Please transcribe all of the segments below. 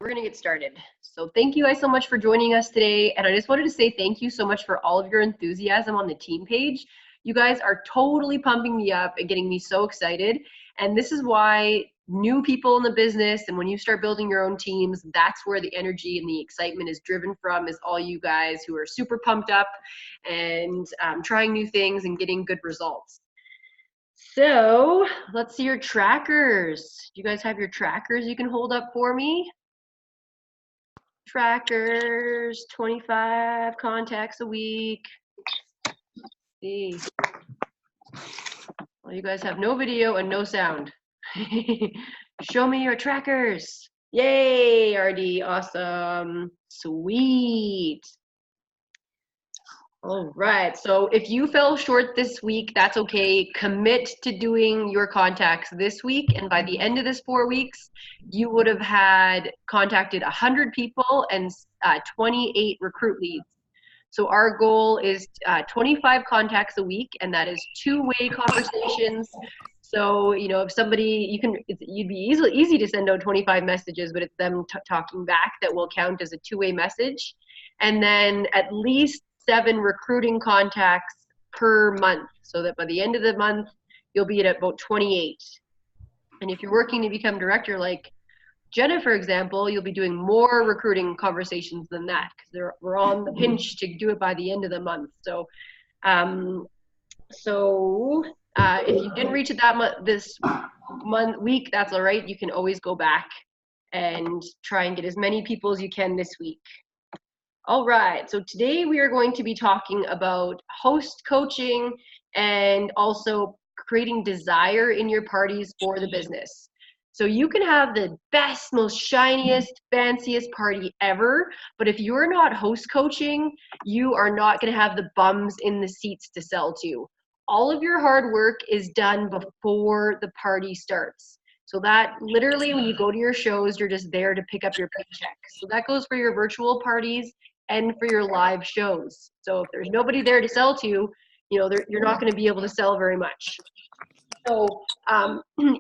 we're going to get started. So thank you guys so much for joining us today. And I just wanted to say thank you so much for all of your enthusiasm on the team page. You guys are totally pumping me up and getting me so excited. And this is why new people in the business, and when you start building your own teams, that's where the energy and the excitement is driven from, is all you guys who are super pumped up and trying new things and getting good results. So let's see your trackers. Do you guys have your trackers you can hold up for me? Trackers, 25 contacts a week. See. Well, you guys have no video and no sound. Show me your trackers. Yay, RD, awesome. Sweet. All right, so if you fell short this week, that's okay. Commit to doing your contacts this week, and by the end of this 4 weeks, you would have had contacted 100 people and 28 recruit leads. So our goal is 25 contacts a week, and that is two-way conversations. So, you know, if somebody, you'd be easy to send out 25 messages, but it's them talking back that will count as a two-way message. And then at least 7 recruiting contacts per month, so that by the end of the month, you'll be at about 28. And if you're working to become director, like Jenna, for example, you'll be doing more recruiting conversations than that, because we're on the pinch to do it by the end of the month. So, if you didn't reach it this week, that's all right. You can always go back and try and get as many people as you can this week. All right, so today we are going to be talking about host coaching and also creating desire in your parties for the business. So you can have the best, most shiniest, fanciest party ever, but if you're not host coaching, you are not going to have the bums in the seats to sell to. All of your hard work is done before the party starts. So that literally, when you go to your shows, you're just there to pick up your paycheck. So that goes for your virtual parties and for your live shows. So if there's nobody there to sell to, you know, you're not going to be able to sell very much. So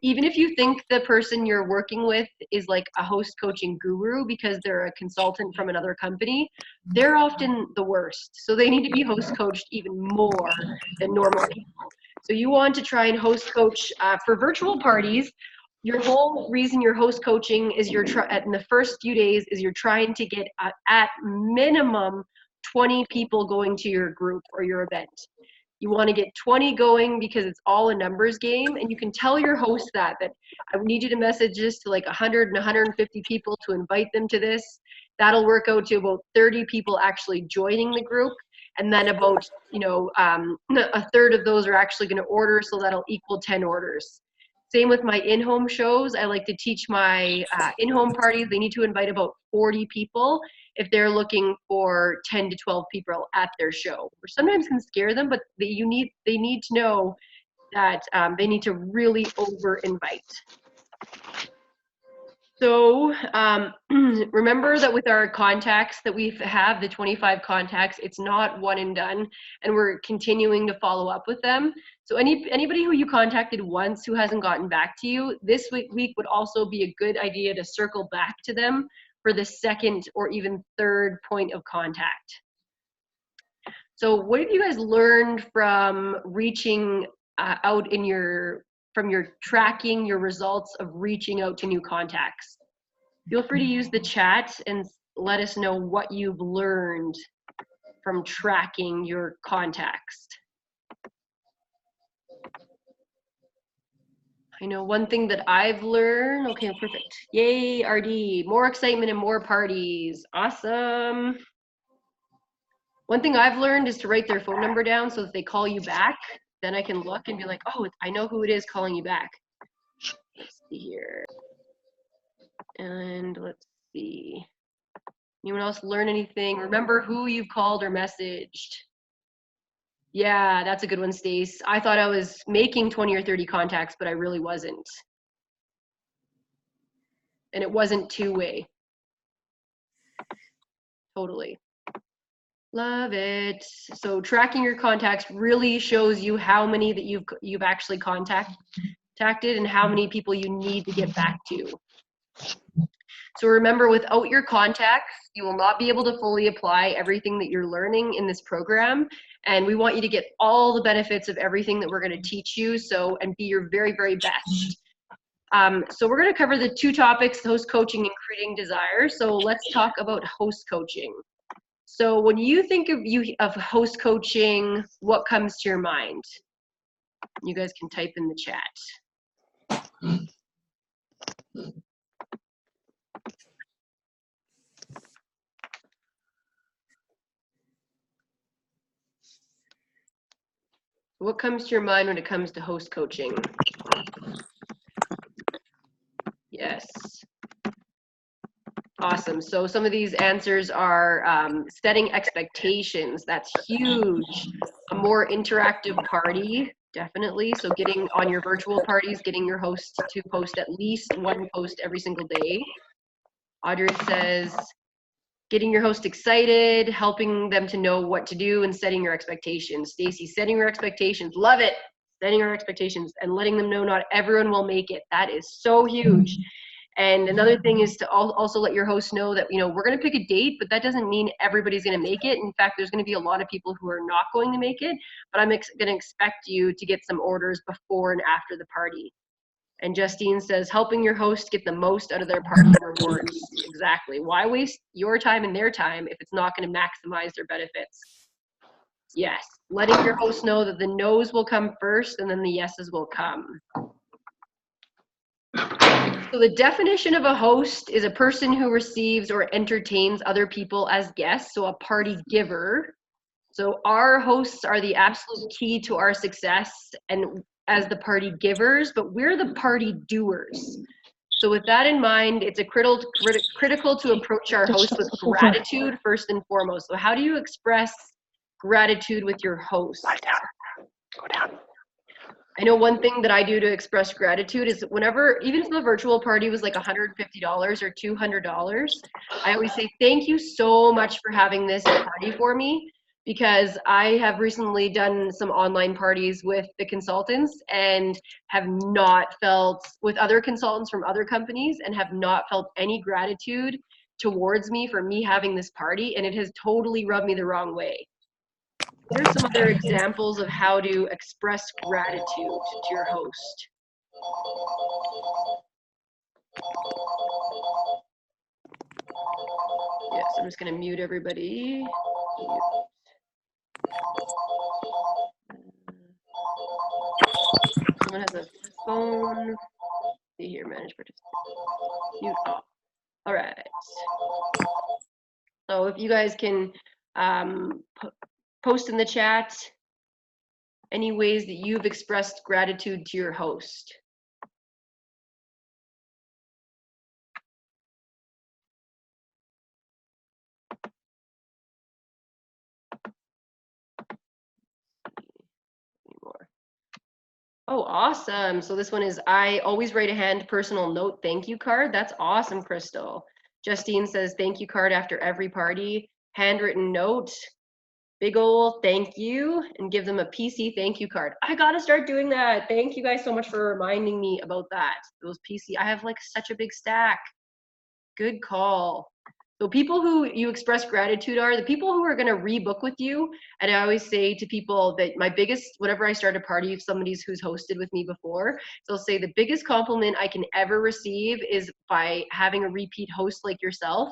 even if you think the person you're working with is like a host coaching guru because they're a consultant from another company, they're often the worst. So they need to be host coached even more than normal people. So you want to try and host coach for virtual parties. Your whole reason you're host coaching is in the first few days is you're trying to get at minimum 20 people going to your group or your event. You want to get 20 going because it's all a numbers game, and you can tell your host that I need you to message this to like 100 and 150 people to invite them to this. That'll work out to about 30 people actually joining the group, and then about a third of those are actually going to order, so that'll equal 10 orders. Same with my in-home shows. I like to teach my in-home parties. They need to invite about 40 people if they're looking for 10 to 12 people at their show, which sometimes can scare them, but they need to know that they need to really over-invite. So remember that with our contacts that we have, the 25 contacts, it's not one and done, and we're continuing to follow up with them. So anybody who you contacted once who hasn't gotten back to you, this week would also be a good idea to circle back to them for the second or even third point of contact. So what have you guys learned from reaching out from your tracking your results of reaching out to new contacts? Feel free to use the chat and let us know what you've learned from tracking your contacts. I know one thing that I've learned. Okay, perfect. Yay, RD, more excitement and more parties. Awesome. One thing I've learned is to write their phone number down so that they call you back. Then I can look and be like, oh, I know who it is calling you back. Let's see here. And let's see. Anyone else learn anything? Remember who you've called or messaged. Yeah, that's a good one, Stace. I thought I was making 20 or 30 contacts, but I really wasn't. And it wasn't two-way. Totally. Love it. So tracking your contacts really shows you how many that you've actually contacted and how many people you need to get back to. So remember, without your contacts, you will not be able to fully apply everything that you're learning in this program. And we want you to get all the benefits of everything that we're going to teach you. So, and be your very, very best. So we're going to cover the two topics, host coaching and creating desire. So let's talk about host coaching. So when you think of host coaching, what comes to your mind? You guys can type in the chat. What comes to your mind when it comes to host coaching? Yes. Awesome. So some of these answers are setting expectations. That's huge. A more interactive party, definitely. So getting on your virtual parties, getting your host to post at least one post every single day. Audrey says, getting your host excited, helping them to know what to do, and setting your expectations. Stacy, setting your expectations. Love it. Setting our expectations and letting them know not everyone will make it. That is so huge. And another thing is to also let your host know that, you know, we're going to pick a date, but that doesn't mean everybody's going to make it. In fact, there's going to be a lot of people who are not going to make it, but I'm going to expect you to get some orders before and after the party. And Justine says, helping your host get the most out of their party rewards. Exactly. Why waste your time and their time if it's not going to maximize their benefits? Yes. Letting your host know that the no's will come first and then the yeses will come. So the definition of a host is a person who receives or entertains other people as guests, so a party giver. So our hosts are the absolute key to our success and as the party givers, but we're the party doers. So with that in mind, it's critical to approach our host with gratitude first and foremost. So how do you express gratitude with your host? Lie down. Go down. I know one thing that I do to express gratitude is whenever, even if the virtual party was like $150 or $200, I always say, thank you so much for having this party for me, because I have recently done some online parties with the consultants and have not felt, with other consultants from other companies, and have not felt any gratitude towards me for me having this party, and it has totally rubbed me the wrong way. What are some other examples of how to express gratitude to your host? Yes, I'm just going to mute everybody. Someone has a phone. Let's see here, manage participants. Mute off. All right. So if you guys can post in the chat any ways that you've expressed gratitude to your host. Oh, awesome. So this one is, I always write a hand personal note thank you card. That's awesome, Crystal. Justine says thank you card after every party. Handwritten note. Big ol' thank you, and give them a PC thank you card. I gotta start doing that. Thank you guys so much for reminding me about that. Those PC, I have like such a big stack. Good call. So people who you express gratitude are the people who are going to rebook with you. And I always say to people that my biggest, whenever I start a party, if somebody's who's hosted with me before, they'll say the biggest compliment I can ever receive is by having a repeat host like yourself,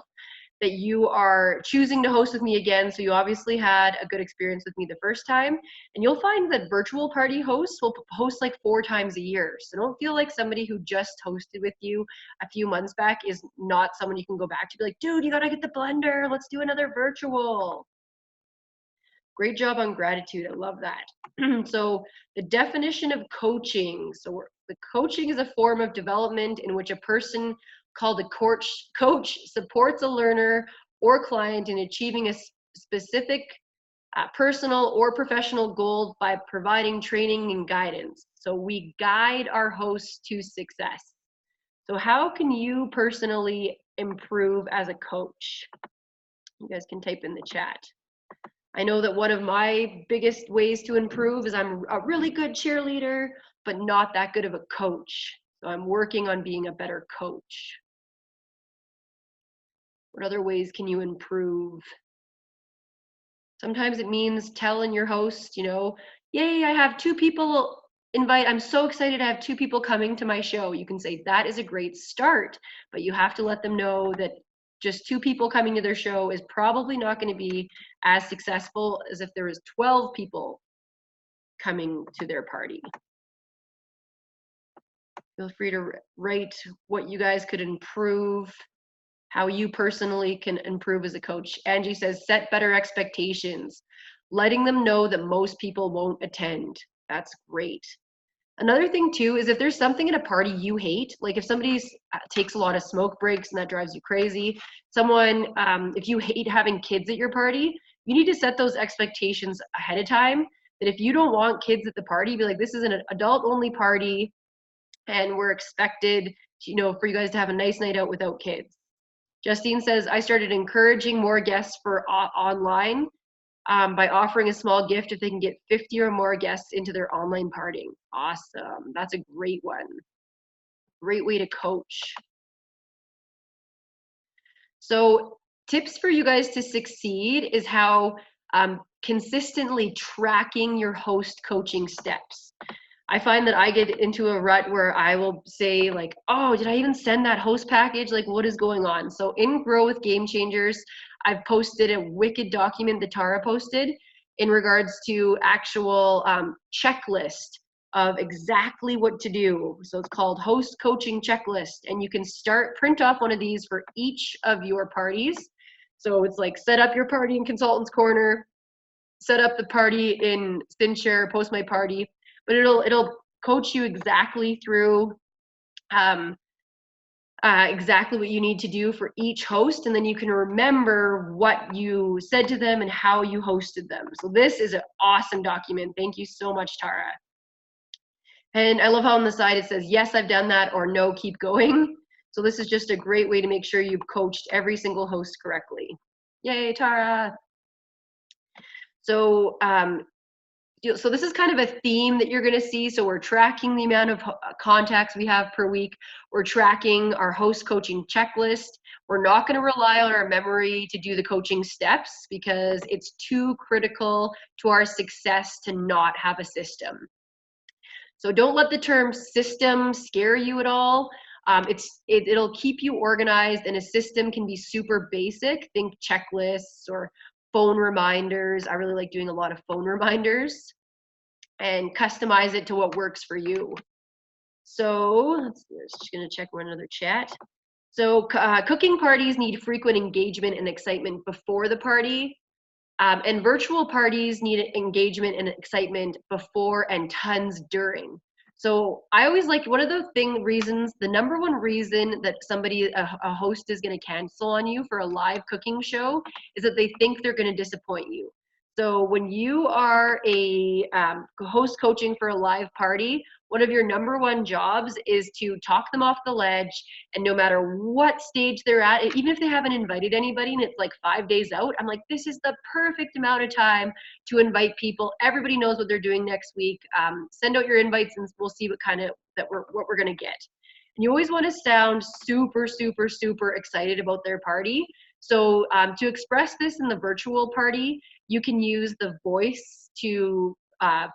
that you are choosing to host with me again. So you obviously had a good experience with me the first time. And you'll find that virtual party hosts will host like 4 times a year. So don't feel like somebody who just hosted with you a few months back is not someone you can go back to. Be like, dude, you gotta get the blender. Let's do another virtual. Great job on gratitude. I love that. So the definition of coaching. So the coaching is a form of development in which a person called a coach supports a learner or client in achieving a specific personal or professional goal by providing training and guidance. So we guide our hosts to success. So how can you personally improve as a coach? You guys can type in the chat. I know that one of my biggest ways to improve is I'm a really good cheerleader, but not that good of a coach. So I'm working on being a better coach. What other ways can you improve? Sometimes it means telling your host, yay, I have 2 people I'm so excited I have 2 people coming to my show. You can say that is a great start, but you have to let them know that just 2 people coming to their show is probably not going to be as successful as if there was 12 people coming to their party. Feel free to write what you guys could improve, how you personally can improve as a coach. Angie says, set better expectations, letting them know that most people won't attend. That's great. Another thing too is if there's something at a party you hate, like if somebody takes a lot of smoke breaks and that drives you crazy, if you hate having kids at your party, you need to set those expectations ahead of time, that if you don't want kids at the party, be like, this is an adult only party and we're expected, for you guys to have a nice night out without kids. Justine says, I started encouraging more guests for online by offering a small gift if they can get 50 or more guests into their online partying. Awesome. That's a great one. Great way to coach. So tips for you guys to succeed is how consistently tracking your host coaching steps. I find that I get into a rut where I will say like, oh, did I even send that host package? Like, what is going on? So in Grow with Game Changers, I've posted a wicked document that Tara posted in regards to actual checklist of exactly what to do. So it's called Host Coaching Checklist, and you can print off one of these for each of your parties. So it's like set up your party in Consultants Corner, set up the party in SpinShare, post my party, but it'll coach you exactly through exactly what you need to do for each host, and then you can remember what you said to them and how you hosted them. So this is an awesome document. Thank you so much, Tara. And I love how on the side it says, yes, I've done that, or no, keep going. So this is just a great way to make sure you've coached every single host correctly. Yay, Tara. So so this is kind of a theme that you're going to see. So we're tracking the amount of contacts we have per week. We're tracking our host coaching checklist. We're not going to rely on our memory to do the coaching steps because it's too critical to our success to not have a system. So don't let the term system scare you at all. It'll keep you organized, and a system can be super basic. Think checklists or phone reminders. I really like doing a lot of phone reminders, and customize it to what works for you. So just gonna check one other chat. So cooking parties need frequent engagement and excitement before the party. And virtual parties need engagement and excitement before and tons during. So I always like, one of the the number one reason that a host is going to cancel on you for a live cooking show is that they think they're going to disappoint you. So when you are a host coaching for a live party, one of your number one jobs is to talk them off the ledge, and no matter what stage they're at, even if they haven't invited anybody and it's like 5 days out, I'm like, this is the perfect amount of time to invite people. Everybody knows what they're doing next week. Send out your invites and we'll see what we're gonna get. And you always want to sound super, super, super excited about their party. So to express this in the virtual party, you can use the voice to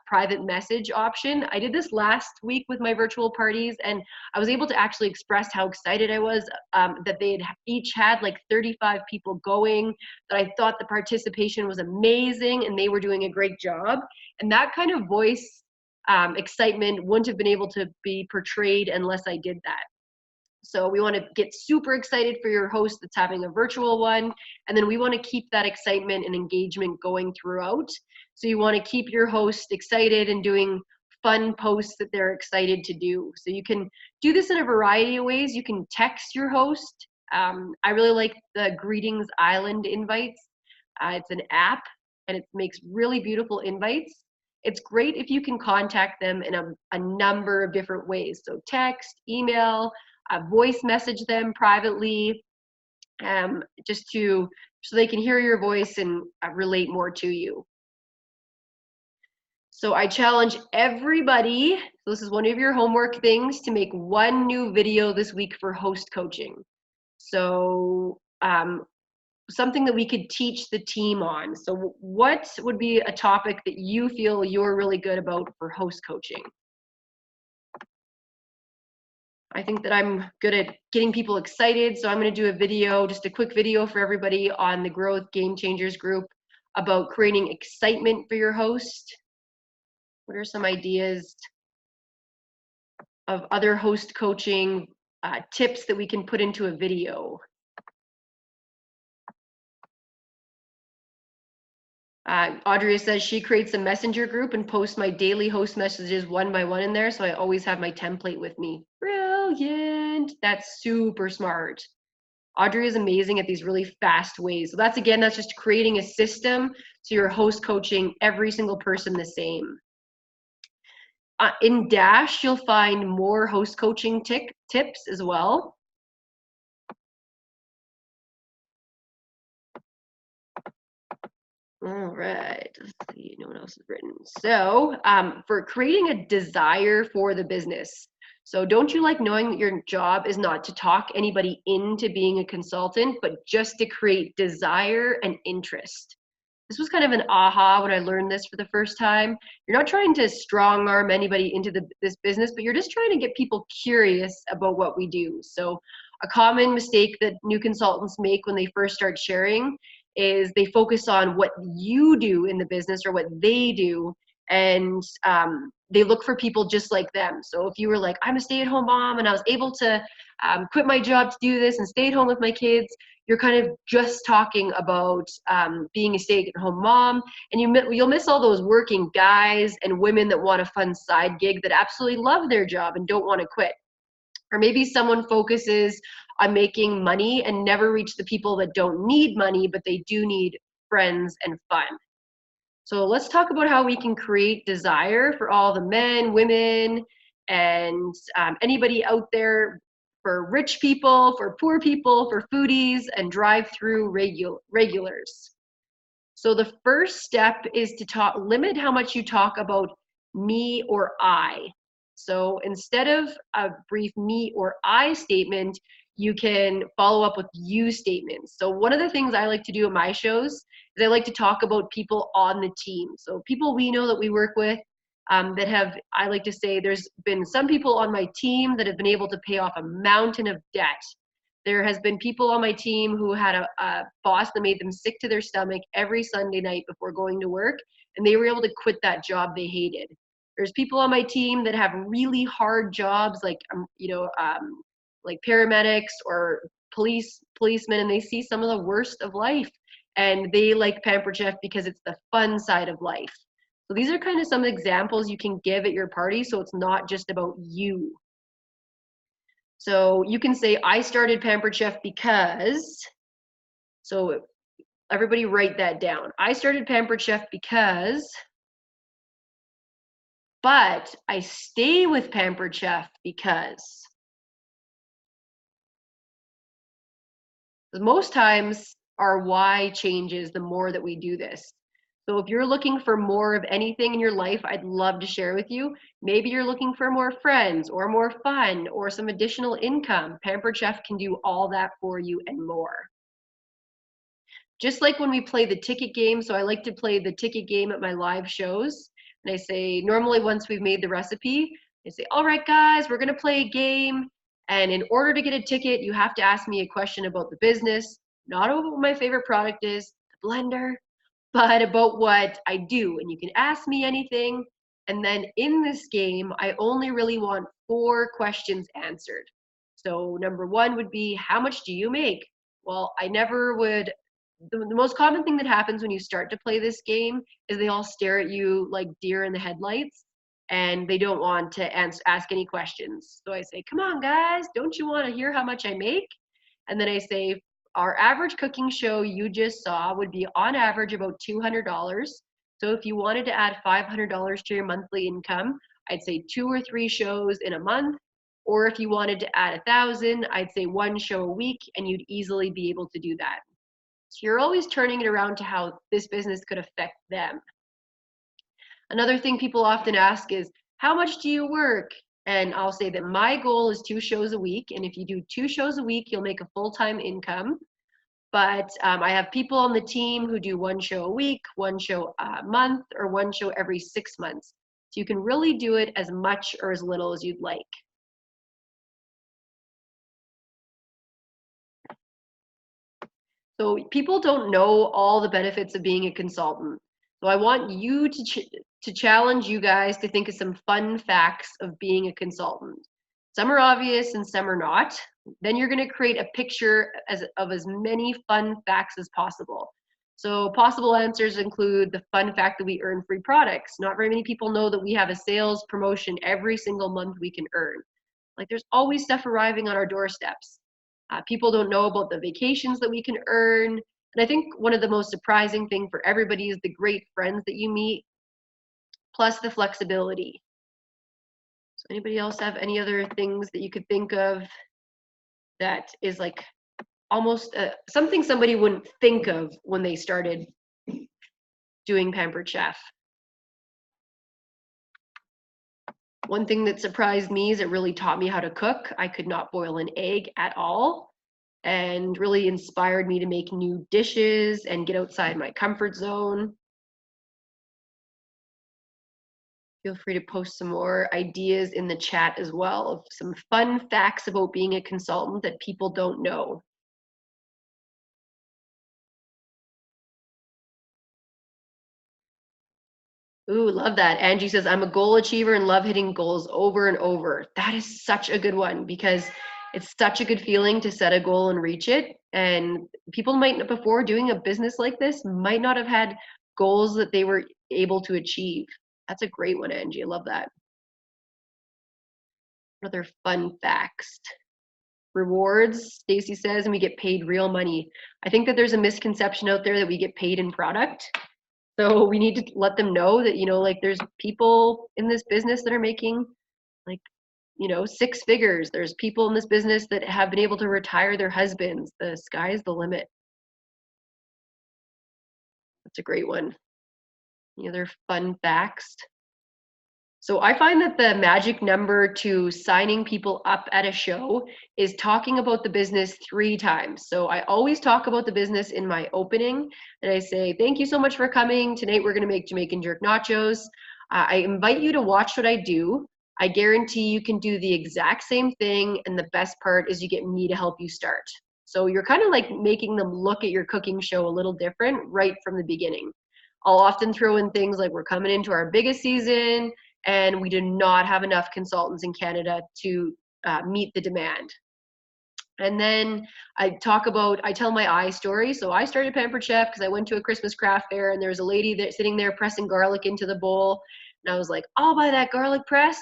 private message option. I did this last week with my virtual parties, and I was able to actually express how excited I was that they had each had like 35 people going, that I thought the participation was amazing and they were doing a great job. And that kind of voice excitement wouldn't have been able to be portrayed unless I did that. So we want to get super excited for your host that's having a virtual one, and then we want to keep that excitement and engagement going throughout. So you want to keep your host excited and doing fun posts that they're excited to do. So you can do this in a variety of ways. You can text your host. I really like the Greetings Island invites. It's an app, and it makes really beautiful invites. It's great if you can contact them in a number of different ways. So text, email, voice message them privately, so they can hear your voice and relate more to you. So I challenge everybody, so this is one of your homework things, to make one new video this week for host coaching. So something that we could teach the team on. So what would be a topic that you feel you're really good about for host coaching? I think that I'm good at getting people excited, so I'm going to do a video, just a quick video for everybody on the Growth Game Changers group about creating excitement for your host. What are some ideas of other host coaching tips that we can put into a video? Audrey says she creates a messenger group and posts my daily host messages one by one in there, so I always have my template with me. Brilliant. That's super smart. Audrey is amazing at these really fast ways. So that's just creating a system so you're host coaching every single person the same. In Dash, you'll find more host coaching tips as well. All right, let's see, no one else has written. So for creating a desire for the business. So don't you like knowing that your job is not to talk anybody into being a consultant, but just to create desire and interest? This was kind of an aha when I learned this for the first time. You're not trying to strong arm anybody into this business, but you're just trying to get people curious about what we do. So a common mistake that new consultants make when they first start sharing is they focus on what you do in the business or what they do, and they look for people just like them. So if you were like, I'm a stay-at-home mom and I was able to quit my job to do this and stay at home with my kids, you're kind of just talking about being a stay-at-home mom, and you'll miss all those working guys and women that want a fun side gig that absolutely love their job and don't want to quit. Or maybe someone focuses on making money and never reach the people that don't need money, but they do need friends and fun. So let's talk about how we can create desire for all the men, women, and anybody out there, for rich people, for poor people, for foodies, and drive-through regulars. So the first step is to limit how much you talk about me or I. So instead of a brief me or I statement, you can follow up with you statements. So one of the things I like to do at my shows is I like to talk about people on the team. So people we know that we work with I like to say there's been some people on my team that have been able to pay off a mountain of debt. There has been people on my team who had a boss that made them sick to their stomach every Sunday night before going to work, and they were able to quit that job they hated. There's people on my team that have really hard jobs, like paramedics or policemen, and they see some of the worst of life, and they like Pampered Chef because it's the fun side of life. So these are kind of some examples you can give at your party, so it's not just about you. So you can say, I started Pampered Chef because, so everybody write that down. I started Pampered Chef because, but I stay with Pampered Chef because. Most times our why changes the more that we do this. So if you're looking for more of anything in your life, I'd love to share with you. Maybe you're looking for more friends or more fun or some additional income. Pampered Chef can do all that for you and more. Just like when we play the ticket game, so I like to play the ticket game at my live shows. And I say, normally once we've made the recipe, I say, all right, guys, we're gonna play a game. And in order to get a ticket, you have to ask me a question about the business, not about what my favorite product is, the blender, but about what I do. And you can ask me anything. And then in this game, I only really want 4 questions answered. So number 1 would be, how much do you make? Well, I never would. The most common thing that happens when you start to play this game is they all stare at you like deer in the headlights, and they don't want to ask any questions. So I say, come on, guys, don't you want to hear how much I make? And then I say, our average cooking show you just saw would be on average about $200. So if you wanted to add $500 to your monthly income, I'd say 2 or 3 shows in a month. Or if you wanted to add 1,000, I'd say 1 show a week, and you'd easily be able to do that. So you're always turning it around to how this business could affect them. Another thing people often ask is, how much do you work? And I'll say that my goal is 2 shows a week. And if you do 2 shows a week, you'll make a full-time income. But I have people on the team who do one show a week, one show a month, or one show every 6 months. So you can really do it as much or as little as you'd like. So people don't know all the benefits of being a consultant. So I want you to challenge you guys to think of some fun facts of being a consultant. Some are obvious and some are not. Then you're going to create a picture of as many fun facts as possible. So possible answers include the fun fact that we earn free products. Not very many people know that we have a sales promotion every single month we can earn. Like there's always stuff arriving on our doorsteps. People don't know about the vacations that we can earn. And I think one of the most surprising thing for everybody is the great friends that you meet, plus the flexibility. So anybody else have any other things that you could think of that is like almost something somebody wouldn't think of when they started doing Pampered Chef? One thing that surprised me is it really taught me how to cook. I could not boil an egg at all, and really inspired me to make new dishes and get outside my comfort zone. Feel free to post some more ideas in the chat as well of some fun facts about being a consultant that people don't know. Ooh, love that. Angie says, I'm a goal achiever and love hitting goals over and over. That is such a good one because it's such a good feeling to set a goal and reach it. And people might, before doing a business like this, might not have had goals that they were able to achieve. That's a great one, Angie. I love that. What other fun facts? Rewards, Stacy says, and we get paid real money. I think that there's a misconception out there that we get paid in product. So we need to let them know that, you know, like there's people in this business that are making like, you know, 6 figures. There's people in this business that have been able to retire their husbands. The sky is the limit. That's a great one. Any other fun facts? So I find that the magic number to signing people up at a show is talking about the business 3 times. So I always talk about the business in my opening, and I say, thank you so much for coming. Tonight we're gonna make Jamaican jerk nachos. I invite you to watch what I do. I guarantee you can do the exact same thing, and the best part is you get me to help you start. So you're kind of like making them look at your cooking show a little different right from the beginning. I'll often throw in things like we're coming into our biggest season, and we do not have enough consultants in Canada to meet the demand. And then I tell my I story. So I started Pampered Chef because I went to a Christmas craft fair and there was a lady that sitting there pressing garlic into the bowl. And I was like, I'll buy that garlic press.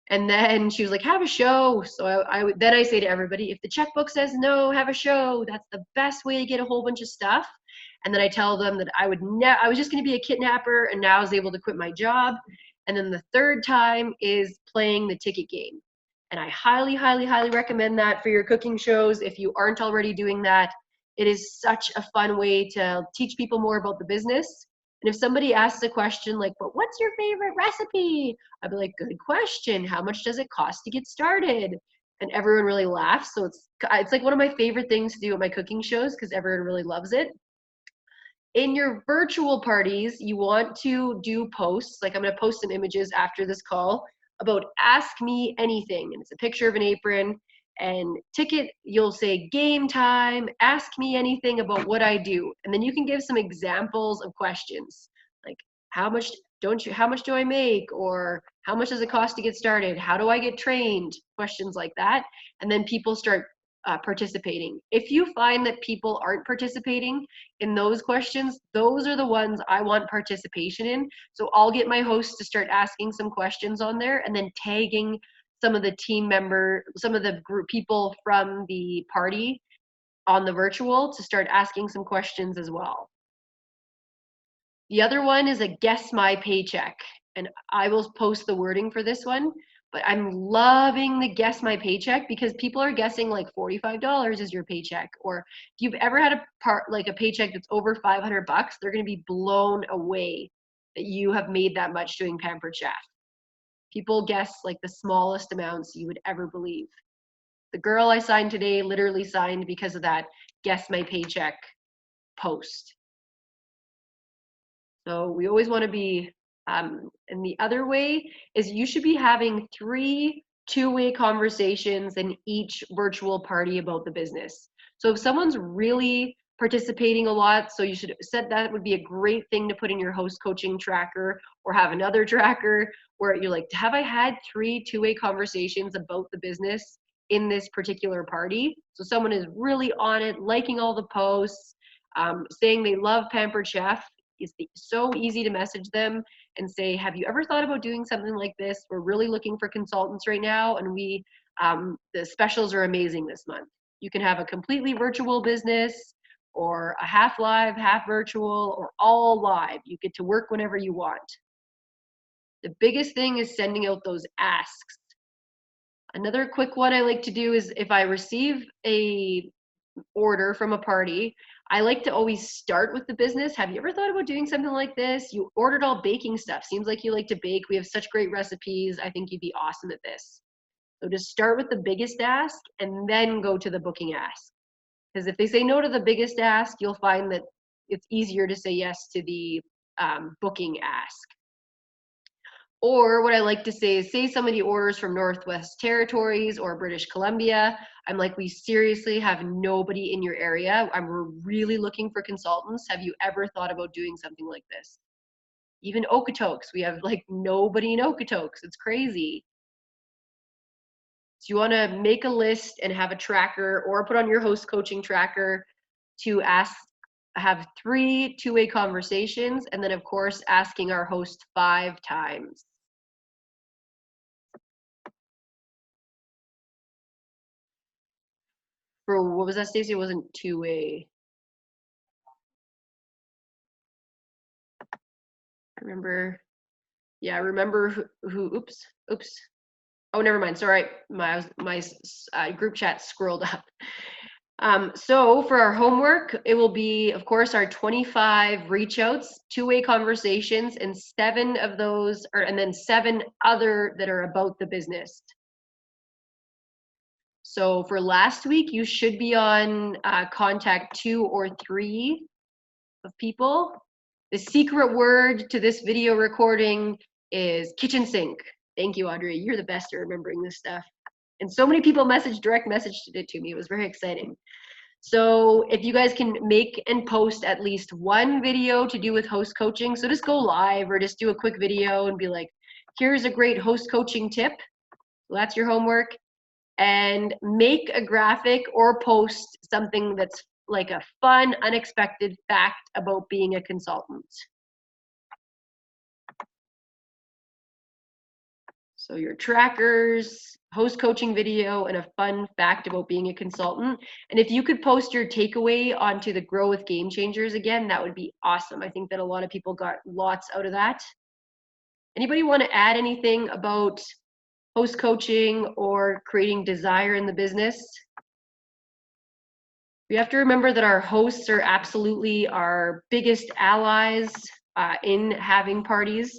And then she was like, have a show. So then I say to everybody, if the checkbook says no, have a show. That's the best way to get a whole bunch of stuff. And then I tell them that I was just going to be a kidnapper, and now I was able to quit my job. And then the third time is playing the ticket game. And I highly, highly, highly recommend that for your cooking shows. If you aren't already doing that, it is such a fun way to teach people more about the business. And if somebody asks a question like, but what's your favorite recipe? I'd be like, good question. How much does it cost to get started? And everyone really laughs. So it's like one of my favorite things to do at my cooking shows because everyone really loves it. In your virtual parties, you want to do posts. Like I'm going to post some images after this call about ask me anything. And it's a picture of an apron and ticket. You'll say game time, ask me anything about what I do. And then you can give some examples of questions like how much do I make? Or how much does it cost to get started? How do I get trained? Questions like that. And then people start participating. If you find that people aren't participating in those questions, those are the ones I want participation in. So I'll get my hosts to start asking some questions on there and then tagging some of the some of the group people from the party on the virtual to start asking some questions as well. The other one is a guess my paycheck. And I will post the wording for this one. But I'm loving the guess my paycheck because people are guessing like $45 is your paycheck. Or if you've ever had a paycheck that's over 500 bucks, they're going to be blown away that you have made that much doing Pampered Chef. People guess like the smallest amounts you would ever believe. The girl I signed today literally signed because of that. guess my paycheck post. So we always want to be, and the other way is you should be having 3 two-way conversations in each virtual party about the business. So if someone's really participating a lot, so you should set that would be a great thing to put in your host coaching tracker, or have another tracker where you're like, have I had 3 two-way conversations about the business in this particular party? So someone is really on it, liking all the posts, saying they love Pampered Chef. It's so easy to message them and say, have you ever thought about doing something like this? We're really looking for consultants right now, and the specials are amazing this month. You can have a completely virtual business, or a half live, half virtual, or all live. You get to work whenever you want. The biggest thing is sending out those asks. Another quick one I like to do is if I receive a order from a party, I like to always start with the business. Have you ever thought about doing something like this? You ordered all baking stuff. Seems like you like to bake. We have such great recipes. I think you'd be awesome at this. So just start with the biggest ask and then go to the booking ask. Because if they say no to the biggest ask, you'll find that it's easier to say yes to the booking ask. Or what I like to say is, say somebody orders from Northwest Territories or British Columbia. I'm like, we seriously have nobody in your area. We're really looking for consultants. Have you ever thought about doing something like this? Even Okotoks, we have like nobody in Okotoks. It's crazy. So you want to make a list and have a tracker, or put on your host coaching tracker to have 3 two-way conversations, and then of course asking our host 5 times. For what was that, Stacey? It wasn't two-way. I remember. Yeah, I remember who. Oops. Oh, never mind. Sorry, my group chat scrolled up. So for our homework, it will be, of course, our 25 reach outs, two-way conversations, and 7 of those, and then 7 other that are about the business. So for last week, you should be on contact 2 or 3 of people. The secret word to this video recording is kitchen sink. Thank you, Audrey. You're the best at remembering this stuff. And so many people direct messaged it to me. It was very exciting. So if you guys can make and post at least 1 video to do with host coaching, so just go live or just do a quick video and be like, here's a great host coaching tip. Well, that's your homework. And make a graphic or post something that's like a fun, unexpected fact about being a consultant. So your trackers, host coaching video, and a fun fact about being a consultant. And if you could post your takeaway onto the Grow with Game Changers again, that would be awesome. I think that a lot of people got lots out of that. Anybody want to add anything about host coaching or creating desire in the business? We have to remember that our hosts are absolutely our biggest allies in having parties,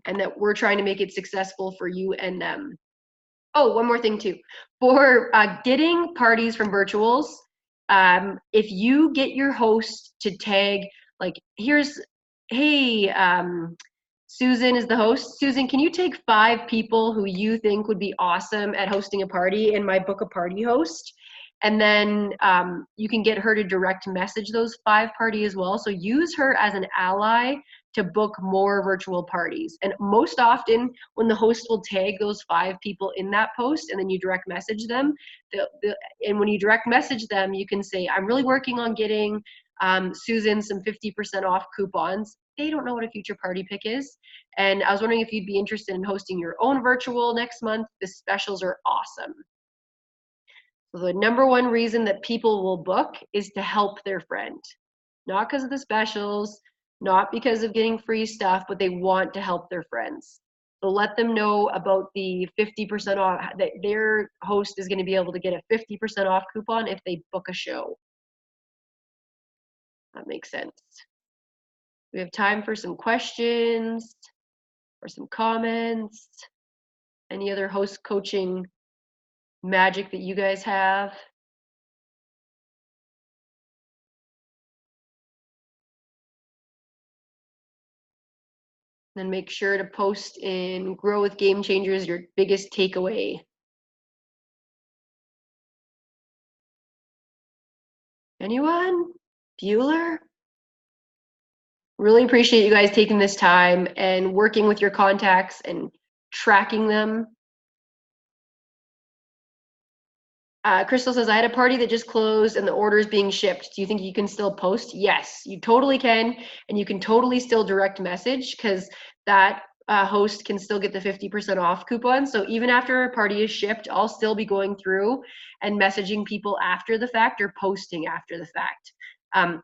and that we're trying to make it successful for you and them. Oh, one more thing too. For getting parties from virtuals, if you get your host to tag, like, hey, Susan is the host. Susan, can you take 5 people who you think would be awesome at hosting a party in my book a party host? And then you can get her to direct message those 5 parties as well. So use her as an ally to book more virtual parties. And most often when the host will tag those 5 people in that post and then you direct message them, and when you direct message them, you can say, I'm really working on getting Susan some 50% off coupons. They don't know what a future party pick is. And I was wondering if you'd be interested in hosting your own virtual next month. The specials are awesome. So the #1 reason that people will book is to help their friend. Not because of the specials, not because of getting free stuff, but they want to help their friends. So let them know about the 50% off, that their host is going to be able to get a 50% off coupon if they book a show. That makes sense. We have time for some questions or some comments. Any other host coaching magic that you guys have? Then make sure to post in Grow with Game Changers your biggest takeaway. Anyone? Bueller? Really appreciate you guys taking this time and working with your contacts and tracking them. Crystal says, I had a party that just closed and the order is being shipped. Do you think you can still post? Yes, you totally can. And you can totally still direct message because that host can still get the 50% off coupon. So even after a party is shipped, I'll still be going through and messaging people after the fact or posting after the fact.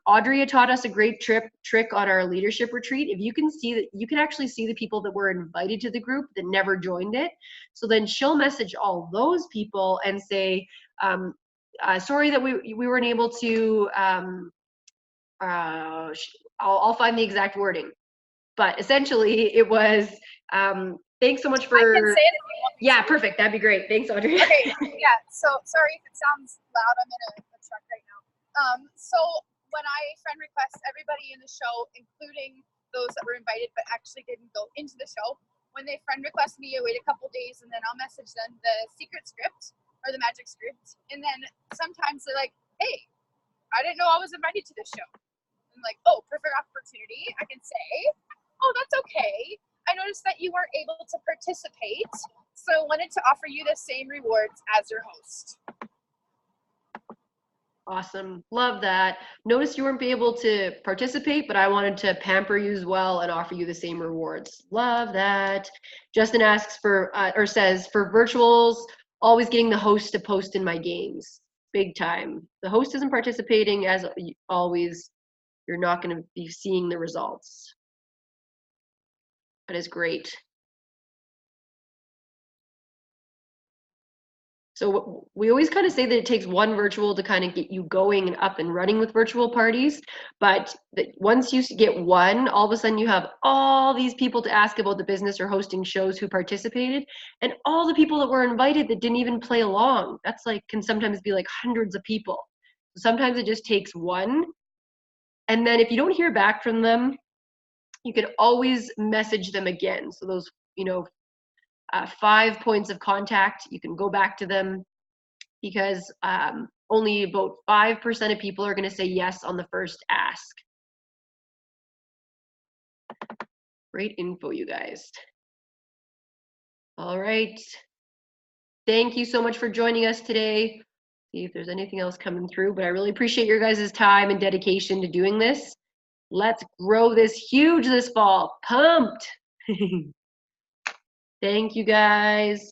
Audrey taught us a great trick on our leadership retreat. If you can see that, you can actually see the people that were invited to the group that never joined it. So then she'll message all those people and say, sorry that we weren't able to, I'll find the exact wording. But essentially it was, thanks so much for. I can say it if you want me Yeah, to. perfect. That'd be great. Thanks, Audrey. Okay, yeah, so sorry if it sounds loud. I'm in a truck right now. So when I friend request everybody in the show, including those that were invited but actually didn't go into the show, when they friend request me, I wait a couple days and then I'll message them the secret script or the magic script. And then sometimes they're like, hey, I didn't know I was invited to this show. I'm like, oh, perfect opportunity. I can say, oh, that's okay. I noticed that you weren't able to participate, so I wanted to offer you the same rewards as your host. Awesome. Love that. Notice you weren't able to participate, but I wanted to pamper you as well and offer you the same rewards. Love that. Justin asks for, or says, for virtuals, always getting the host to post in my games. Big time. The host isn't participating, as always, you're not going to be seeing the results. That is great. So we always kind of say that it takes one virtual to kind of get you going and up and running with virtual parties. But once you get one, all of a sudden you have all these people to ask about the business or hosting shows who participated, and all the people that were invited that didn't even play along. That's like, can sometimes be like hundreds of people. Sometimes it just takes one. And then if you don't hear back from them, you can always message them again. So those, 5 points of contact, you can go back to them, because only about 5% of people are going to say yes on the first ask. Great info, you guys. All right. Thank you so much for joining us today. See if there's anything else coming through, but I really appreciate your guys' time and dedication to doing this. Let's grow this huge this fall. Pumped. Thank you, guys.